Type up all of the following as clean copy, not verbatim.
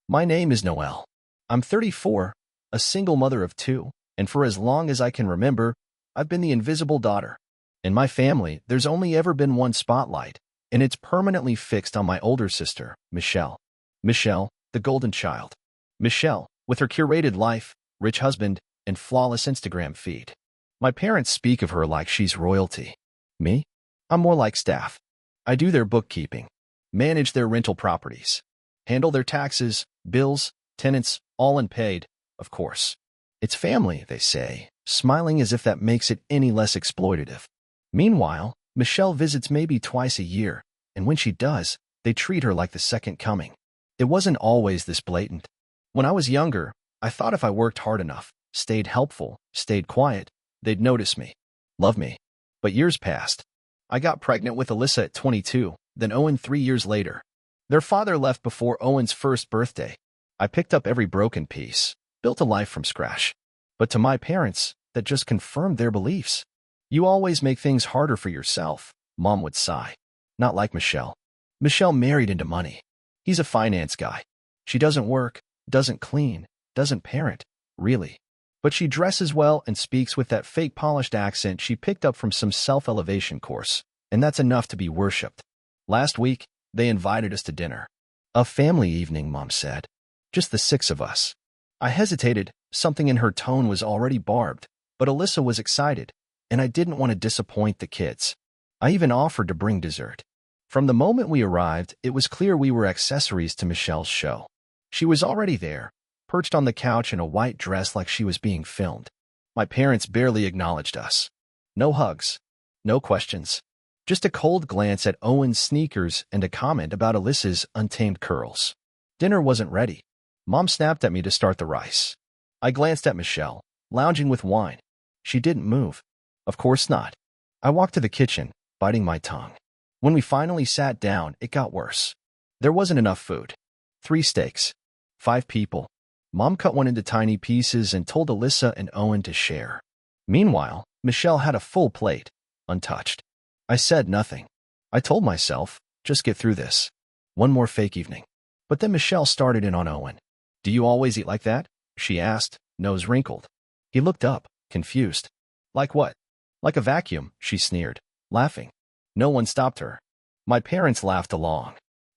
My name is Noelle. I'm 34, a single mother of two, and for as long as I can remember, I've been the invisible daughter. In my family, there's only ever been one spotlight, and it's permanently fixed on my older sister, Michelle. Michelle, the golden child. Michelle, with her curated life, rich husband, and flawless Instagram feed. My parents speak of her like she's royalty. Me? I'm more like staff. I do their bookkeeping, manage their rental properties, handle their taxes, bills, tenants, all unpaid, of course. It's family, they say, smiling as if that makes it any less exploitative. Meanwhile, Michelle visits maybe twice a year, and when she does, they treat her like the second coming. It wasn't always this blatant. When I was younger, I thought if I worked hard enough, stayed helpful, stayed quiet, they'd notice me, love me. But years passed. I got pregnant with Alyssa at 22, then Owen 3 years later. Their father left before Owen's first birthday. I picked up every broken piece, built a life from scratch. But to my parents, that just confirmed their beliefs. You always make things harder for yourself, Mom would sigh. Not like Michelle. Michelle married into money. He's a finance guy. She doesn't work, doesn't clean, doesn't parent, really. But she dresses well and speaks with that fake polished accent she picked up from some self-elevation course, and that's enough to be worshipped. Last week, they invited us to dinner. A family evening, Mom said. Just the 6 of us. I hesitated. Something in her tone was already barbed, but Alyssa was excited, and I didn't want to disappoint the kids. I even offered to bring dessert. From the moment we arrived, it was clear we were accessories to Michelle's show. She was already there, perched on the couch in a white dress like she was being filmed. My parents barely acknowledged us. No hugs. No questions. Just a cold glance at Owen's sneakers and a comment about Alyssa's untamed curls. Dinner wasn't ready. Mom snapped at me to start the rice. I glanced at Michelle, lounging with wine. She didn't move. Of course not. I walked to the kitchen, biting my tongue. When we finally sat down, it got worse. There wasn't enough food. 3 steaks. 5 people. Mom cut one into tiny pieces and told Alyssa and Owen to share. Meanwhile, Michelle had a full plate, untouched. I said nothing. I told myself, just get through this. One more fake evening. But then Michelle started in on Owen. Do you always eat like that? She asked, nose wrinkled. He looked up, confused. Like what? Like a vacuum, she sneered, laughing. No one stopped her. My parents laughed along.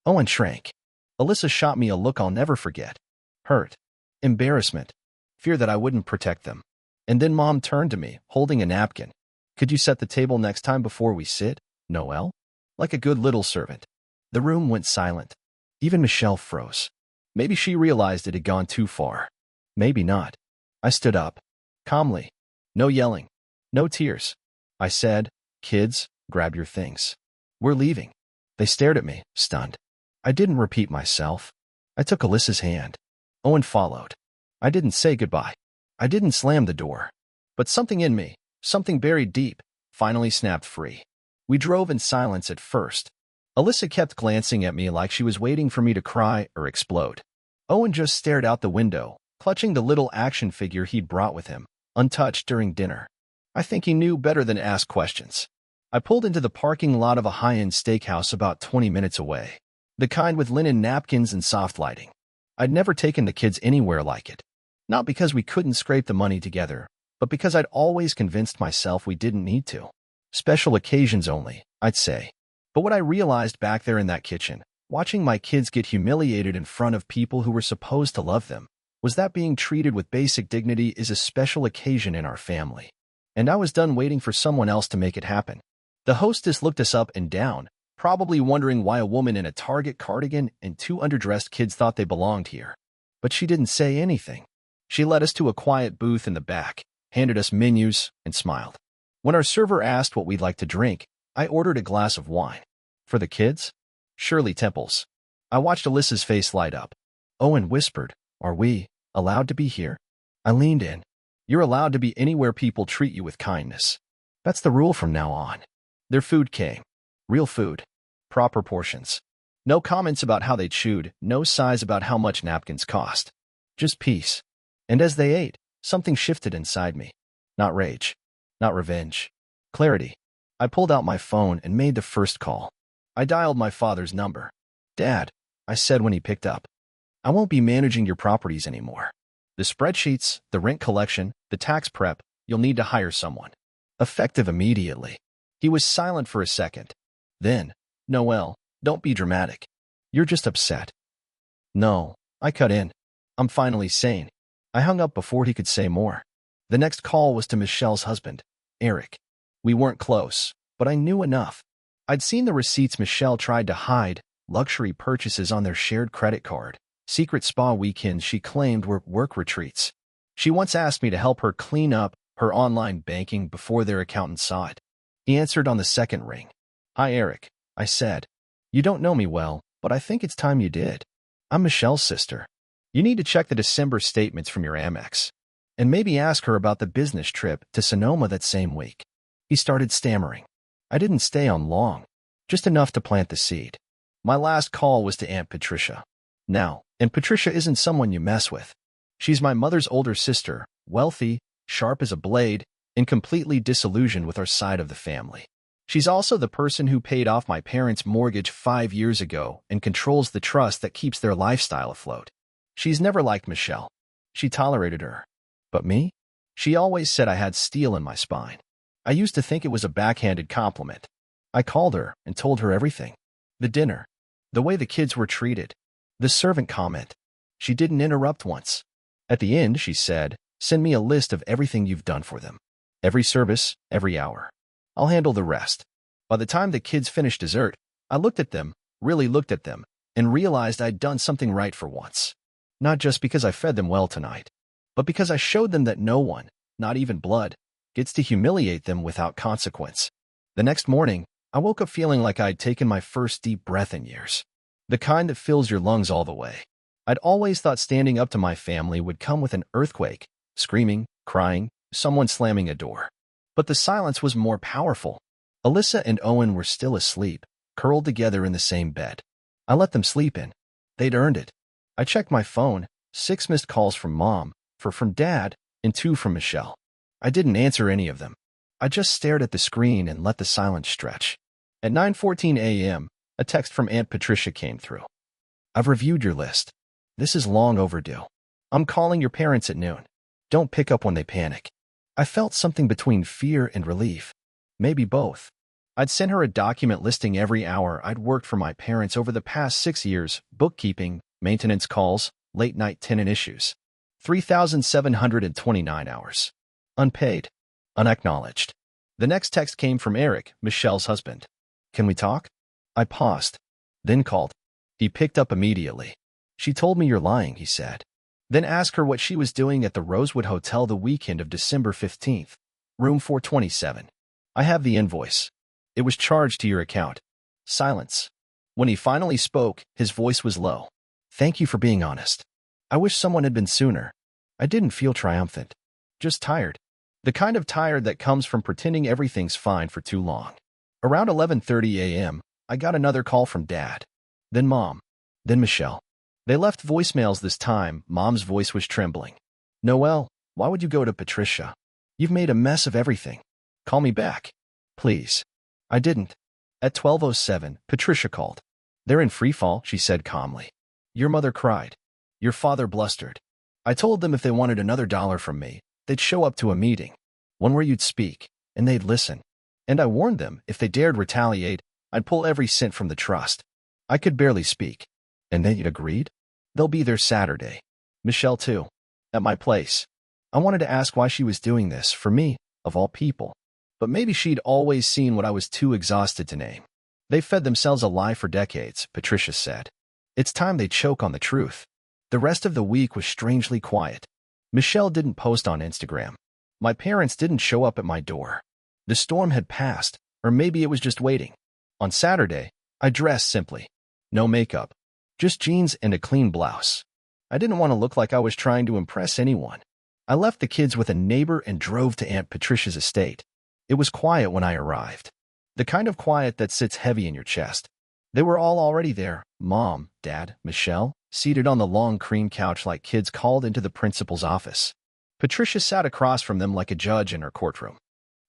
Owen shrank. Alyssa shot me a look I'll never forget. Hurt. Embarrassment. Fear that I wouldn't protect them. And then Mom turned to me, holding a napkin. Could you set the table next time before we sit, Noelle? Like a good little servant. The room went silent. Even Michelle froze. Maybe she realized it had gone too far. Maybe not. I stood up. Calmly. No yelling. No tears. I said, kids, grab your things. We're leaving. They stared at me, stunned. I didn't repeat myself. I took Alyssa's hand. Owen followed. I didn't say goodbye. I didn't slam the door. But something in me, something buried deep, finally snapped free. We drove in silence at first. Alyssa kept glancing at me like she was waiting for me to cry or explode. Owen just stared out the window, clutching the little action figure he'd brought with him, untouched during dinner. I think he knew better than to ask questions. I pulled into the parking lot of a high-end steakhouse about 20 minutes away. The kind with linen napkins and soft lighting. I'd never taken the kids anywhere like it. Not because we couldn't scrape the money together, but because I'd always convinced myself we didn't need to. Special occasions only, I'd say. But what I realized back there in that kitchen, watching my kids get humiliated in front of people who were supposed to love them, was that being treated with basic dignity is a special occasion in our family. And I was done waiting for someone else to make it happen. The hostess looked us up and down, probably wondering why a woman in a Target cardigan and 2 underdressed kids thought they belonged here. But she didn't say anything. She led us to a quiet booth in the back, handed us menus, and smiled. When our server asked what we'd like to drink, I ordered a glass of wine. For the kids? Shirley Temples. I watched Alyssa's face light up. Owen whispered, "Are we allowed to be here?" I leaned in. You're allowed to be anywhere people treat you with kindness. That's the rule from now on. Their food came. Real food. Proper portions. No comments about how they chewed, no sighs about how much napkins cost. Just peace. And as they ate, something shifted inside me. Not rage. Not revenge. Clarity. I pulled out my phone and made the first call. I dialed my father's number. "Dad," I said when he picked up. I won't be managing your properties anymore. The spreadsheets, the rent collection, the tax prep, you'll need to hire someone. Effective immediately. He was silent for a second. Then, Noel, don't be dramatic. You're just upset. No, I cut in. I'm finally sane. I hung up before he could say more. The next call was to Michelle's husband, Eric. We weren't close, but I knew enough. I'd seen the receipts Michelle tried to hide, luxury purchases on their shared credit card, secret spa weekends she claimed were work retreats. She once asked me to help her clean up her online banking before their accountant saw it. He answered on the second ring. Hi, Eric, I said. You don't know me well, but I think it's time you did. I'm Michelle's sister. You need to check the December statements from your Amex, and maybe ask her about the business trip to Sonoma that same week. He started stammering. I didn't stay on long, just enough to plant the seed. My last call was to Aunt Patricia. Now, Aunt Patricia isn't someone you mess with. She's my mother's older sister, wealthy, sharp as a blade, and completely disillusioned with our side of the family. She's also the person who paid off my parents' mortgage 5 years ago and controls the trust that keeps their lifestyle afloat. She's never liked Michelle. She tolerated her. But me? She always said I had steel in my spine. I used to think it was a backhanded compliment. I called her and told her everything. The dinner. The way the kids were treated. The servant comment. She didn't interrupt once. At the end, she said, send me a list of everything you've done for them. Every service, every hour. I'll handle the rest. By the time the kids finished dessert, I looked at them, really looked at them, and realized I'd done something right for once. Not just because I fed them well tonight, but because I showed them that no one, not even blood, gets to humiliate them without consequence. The next morning, I woke up feeling like I'd taken my first deep breath in years. The kind that fills your lungs all the way. I'd always thought standing up to my family would come with an earthquake, screaming, crying, someone slamming a door. But the silence was more powerful. Alyssa and Owen were still asleep, curled together in the same bed. I let them sleep in. They'd earned it. I checked my phone, 6 missed calls from Mom, 4 from Dad, and 2 from Michelle. I didn't answer any of them. I just stared at the screen and let the silence stretch. At 9:14 a.m., a text from Aunt Patricia came through. I've reviewed your list. This is long overdue. I'm calling your parents at noon. Don't pick up when they panic. I felt something between fear and relief. Maybe both. I'd sent her a document listing every hour I'd worked for my parents over the past 6 years, bookkeeping, maintenance calls, late-night tenant issues. 3,729 hours. Unpaid. Unacknowledged. The next text came from Eric, Michelle's husband. Can we talk? I paused, then called. He picked up immediately. She told me you're lying, he said. Then asked her what she was doing at the Rosewood Hotel the weekend of December 15th, room 427. I have the invoice. It was charged to your account. Silence. When he finally spoke, his voice was low. Thank you for being honest. I wish someone had been sooner. I didn't feel triumphant. Just tired. The kind of tired that comes from pretending everything's fine for too long. Around 11:30 a.m., I got another call from Dad. Then Mom. Then Michelle. They left voicemails this time. Mom's voice was trembling. Noel, why would you go to Patricia? You've made a mess of everything. Call me back. Please. I didn't. At 12:07, Patricia called. They're in freefall, she said calmly. Your mother cried. Your father blustered. I told them if they wanted another dollar from me, they'd show up to a meeting, one where you'd speak, and they'd listen. And I warned them if they dared retaliate, I'd pull every cent from the trust. I could barely speak. And they agreed? They'll be there Saturday. Michelle too. At my place. I wanted to ask why she was doing this, for me, of all people. But maybe she'd always seen what I was too exhausted to name. They fed themselves a lie for decades, Patricia said. It's time they choke on the truth. The rest of the week was strangely quiet. Michelle didn't post on Instagram. My parents didn't show up at my door. The storm had passed, or maybe it was just waiting. On Saturday, I dressed simply. No makeup. Just jeans and a clean blouse. I didn't want to look like I was trying to impress anyone. I left the kids with a neighbor and drove to Aunt Patricia's estate. It was quiet when I arrived. The kind of quiet that sits heavy in your chest. They were all already there, Mom, Dad, Michelle, seated on the long cream couch like kids called into the principal's office. Patricia sat across from them like a judge in her courtroom.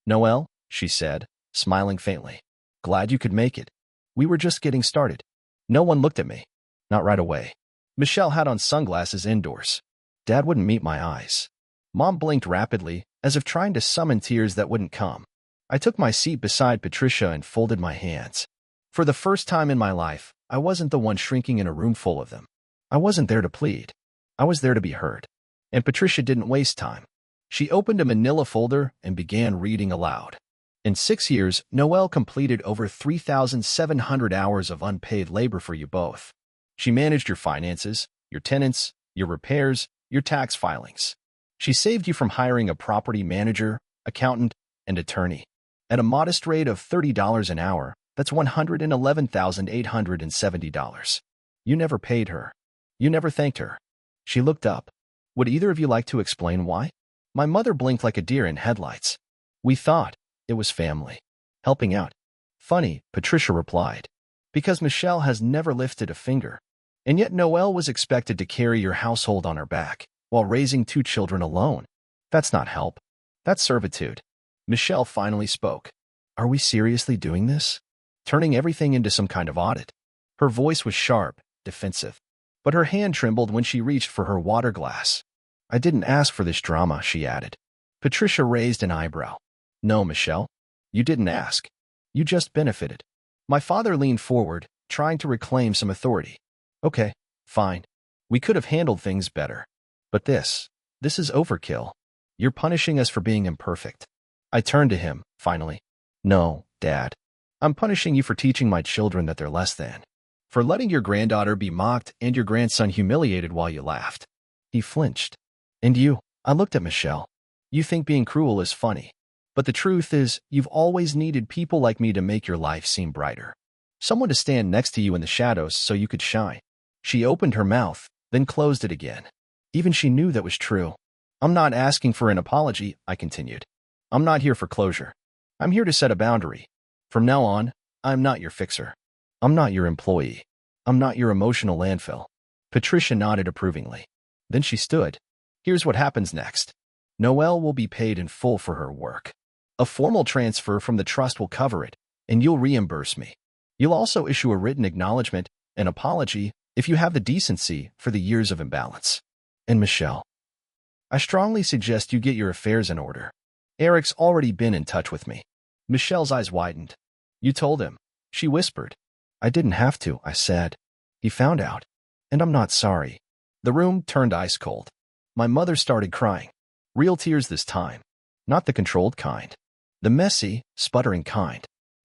Noel, she said, smiling faintly. Glad you could make it. We were just getting started. No one looked at me. Not right away. Michelle had on sunglasses indoors. Dad wouldn't meet my eyes. Mom blinked rapidly, as if trying to summon tears that wouldn't come. I took my seat beside Patricia and folded my hands. For the first time in my life, I wasn't the one shrinking in a room full of them. I wasn't there to plead. I was there to be heard. And Patricia didn't waste time. She opened a manila folder and began reading aloud. In 6 years, Noelle completed over 3,700 hours of unpaid labor for you both. She managed your finances, your tenants, your repairs, your tax filings. She saved you from hiring a property manager, accountant, and attorney. At a modest rate of $30 an hour, that's $111,870. You never paid her. You never thanked her. She looked up. Would either of you like to explain why? My mother blinked like a deer in headlights. We thought it was family. Helping out. Funny, Patricia replied. Because Michelle has never lifted a finger. And yet Noelle was expected to carry your household on her back, while raising 2 children alone. That's not help. That's servitude. Michelle finally spoke. Are we seriously doing this? Turning everything into some kind of audit? Her voice was sharp, defensive. But her hand trembled when she reached for her water glass. I didn't ask for this drama, she added. Patricia raised an eyebrow. No, Michelle. You didn't ask. You just benefited. My father leaned forward, trying to reclaim some authority. Okay, fine. We could have handled things better. But this is overkill. You're punishing us for being imperfect. I turned to him, finally. No, Dad. I'm punishing you for teaching my children that they're less than. For letting your granddaughter be mocked and your grandson humiliated while you laughed. He flinched. And you, I looked at Michelle. You think being cruel is funny. But the truth is, you've always needed people like me to make your life seem brighter. Someone to stand next to you in the shadows so you could shine. She opened her mouth, then closed it again. Even she knew that was true. I'm not asking for an apology, I continued. I'm not here for closure. I'm here to set a boundary. From now on, I'm not your fixer. I'm not your employee. I'm not your emotional landfill. Patricia nodded approvingly. Then she stood. Here's what happens next. Noelle will be paid in full for her work. A formal transfer from the trust will cover it, and you'll reimburse me. You'll also issue a written acknowledgement, an apology, if you have the decency, for the years of imbalance. And Michelle, I strongly suggest you get your affairs in order. Eric's already been in touch with me. Michelle's eyes widened. You told him, she whispered. I didn't have to, I said. He found out. And I'm not sorry. The room turned ice cold. My mother started crying. Real tears this time. Not the controlled kind. The messy, sputtering kind.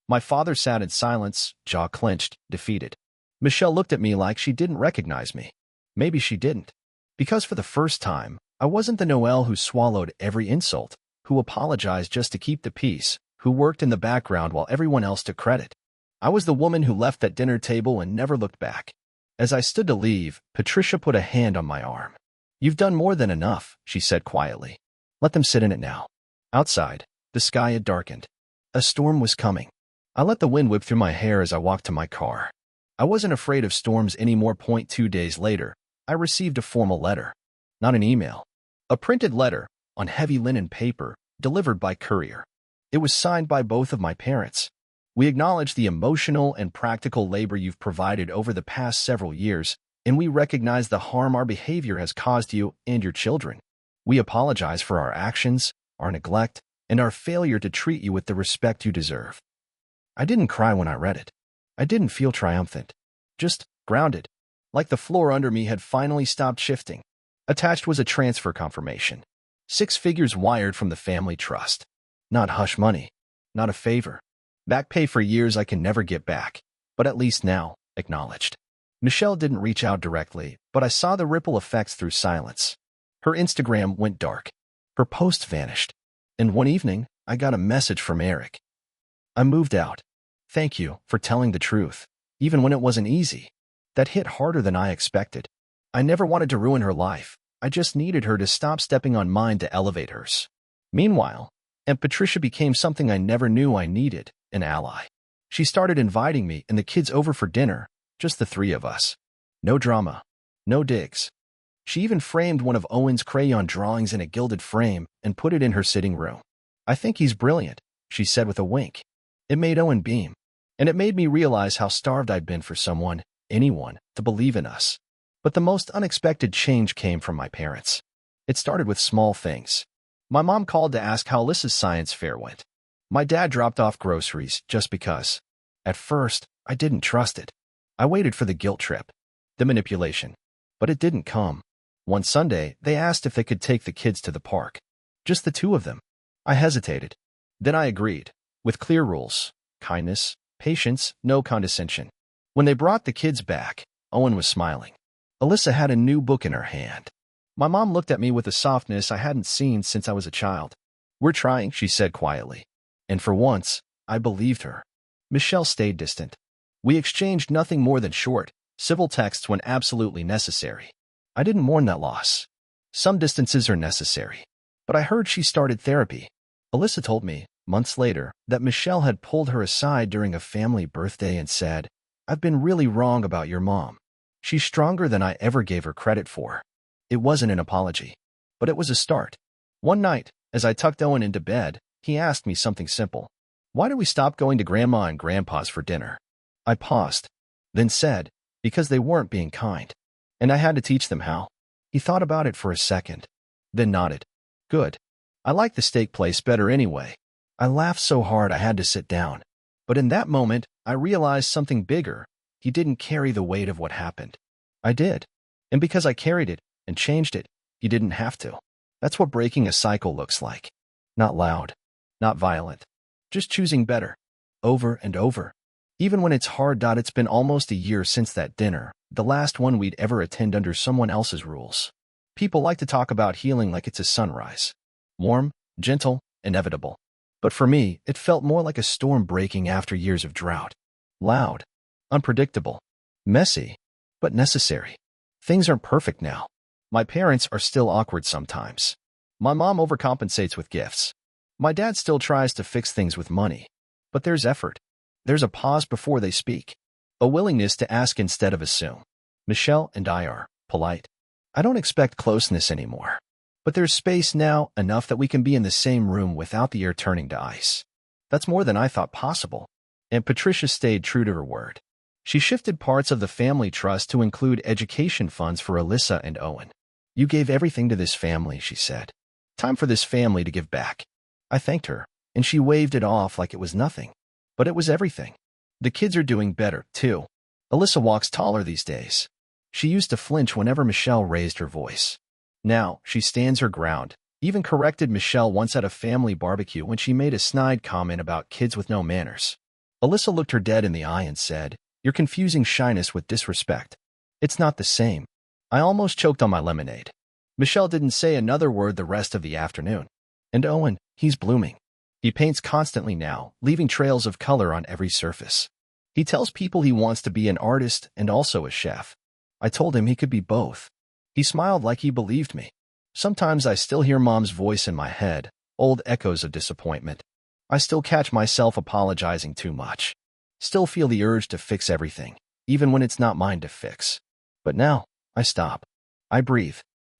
My father sat in silence, jaw clenched, defeated. Michelle looked at me like she didn't recognize me. Maybe she didn't. Because for the first time, I wasn't the Noelle who swallowed every insult, who apologized just to keep the peace, who worked in the background while everyone else took credit. I was the woman who left that dinner table and never looked back. As I stood to leave, Patricia put a hand on my arm. You've done more than enough, she said quietly. Let them sit in it now. Outside, the sky had darkened. A storm was coming. I let the wind whip through my hair as I walked to my car. I wasn't afraid of storms anymore. 2 days later, I received a formal letter. Not an email. A printed letter, on heavy linen paper, delivered by courier. It was signed by both of my parents. We acknowledge the emotional and practical labor you've provided over the past several years, and we recognize the harm our behavior has caused you and your children. We apologize for our actions, our neglect, and our failure to treat you with the respect you deserve. I didn't cry when I read it. I didn't feel triumphant. Just grounded. Like the floor under me had finally stopped shifting. Attached was a transfer confirmation. 6 figures wired from the family trust. Not hush money. Not a favor. Back pay for years I can never get back. But at least now, acknowledged. Michelle didn't reach out directly, but I saw the ripple effects through silence. Her Instagram went dark. Her post vanished. And one evening, I got a message from Eric. I moved out. Thank you for telling the truth, even when it wasn't easy. That hit harder than I expected. I never wanted to ruin her life. I just needed her to stop stepping on mine to elevate hers. Meanwhile, Aunt Patricia became something I never knew I needed, an ally. She started inviting me and the kids over for dinner, just the 3 of us. No drama. No digs. She even framed one of Owen's crayon drawings in a gilded frame and put it in her sitting room. I think he's brilliant, she said with a wink. It made Owen beam. And it made me realize how starved I'd been for someone, anyone, to believe in us. But the most unexpected change came from my parents. It started with small things. My mom called to ask how Alyssa's science fair went. My dad dropped off groceries just because. At first, I didn't trust it. I waited for the guilt trip, the manipulation. But it didn't come. One Sunday, they asked if they could take the kids to the park. Just the two of them. I hesitated. Then I agreed, with clear rules: kindness, patience, no condescension. When they brought the kids back, Owen was smiling. Alyssa had a new book in her hand. My mom looked at me with a softness I hadn't seen since I was a child. "We're trying," she said quietly. And for once, I believed her. Michelle stayed distant. We exchanged nothing more than short, civil texts when absolutely necessary. I didn't mourn that loss. Some distances are necessary. But I heard she started therapy. Alyssa told me, months later, that Michelle had pulled her aside during a family birthday and said, "I've been really wrong about your mom. She's stronger than I ever gave her credit for." It wasn't an apology, but it was a start. One night, as I tucked Owen into bed, he asked me something simple. "Why did we stop going to Grandma and Grandpa's for dinner?" I paused, then said, "Because they weren't being kind. And I had to teach them how." He thought about it for a second, then nodded. "Good. I like the steak place better anyway." I laughed so hard I had to sit down. But in that moment, I realized something bigger. He didn't carry the weight of what happened. I did. And because I carried it and changed it, he didn't have to. That's what breaking a cycle looks like. Not loud, not violent, just choosing better, over and over. Even when it's hard. It's been almost a year since that dinner, the last one we'd ever attend under someone else's rules. People like to talk about healing like it's a sunrise. Warm, gentle, inevitable. But for me, it felt more like a storm breaking after years of drought. Loud, unpredictable, messy, but necessary. Things aren't perfect now. My parents are still awkward sometimes. My mom overcompensates with gifts. My dad still tries to fix things with money. But there's effort. There's a pause before they speak. A willingness to ask instead of assume. Michelle and I are polite. I don't expect closeness anymore. But there's space now, enough that we can be in the same room without the air turning to ice. That's more than I thought possible. And Patricia stayed true to her word. She shifted parts of the family trust to include education funds for Alyssa and Owen. "You gave everything to this family," she said. "Time for this family to give back." I thanked her, and she waved it off like it was nothing. But it was everything. The kids are doing better, too. Alyssa walks taller these days. She used to flinch whenever Michelle raised her voice. Now, she stands her ground, even corrected Michelle once at a family barbecue when she made a snide comment about kids with no manners. Alyssa looked her dead in the eye and said, "You're confusing shyness with disrespect. It's not the same." I almost choked on my lemonade. Michelle didn't say another word the rest of the afternoon. And Owen, he's blooming. He paints constantly now, leaving trails of color on every surface. He tells people he wants to be an artist and also a chef. I told him he could be both. He smiled like he believed me. Sometimes I still hear Mom's voice in my head, old echoes of disappointment. I still catch myself apologizing too much. Still feel the urge to fix everything, even when it's not mine to fix. But now, I stop. I breathe.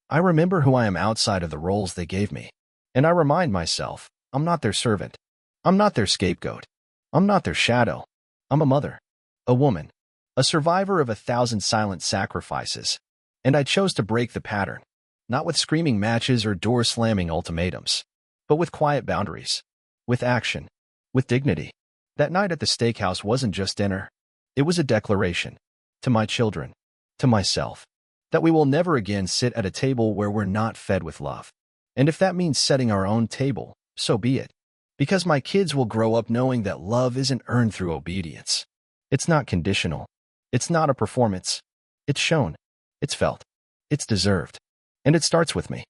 I remember who I am outside of the roles they gave me. And I remind myself, I'm not their servant. I'm not their scapegoat. I'm not their shadow. I'm a mother. A woman. A survivor of 1,000 silent sacrifices. And I chose to break the pattern. Not with screaming matches or door-slamming ultimatums. But with quiet boundaries. With action. With dignity. That night at the steakhouse wasn't just dinner. It was a declaration. To my children. To myself. That we will never again sit at a table where we're not fed with love. And if that means setting our own table, so be it. Because my kids will grow up knowing that love isn't earned through obedience. It's not conditional. It's not a performance. It's shown. It's felt. It's deserved. And it starts with me.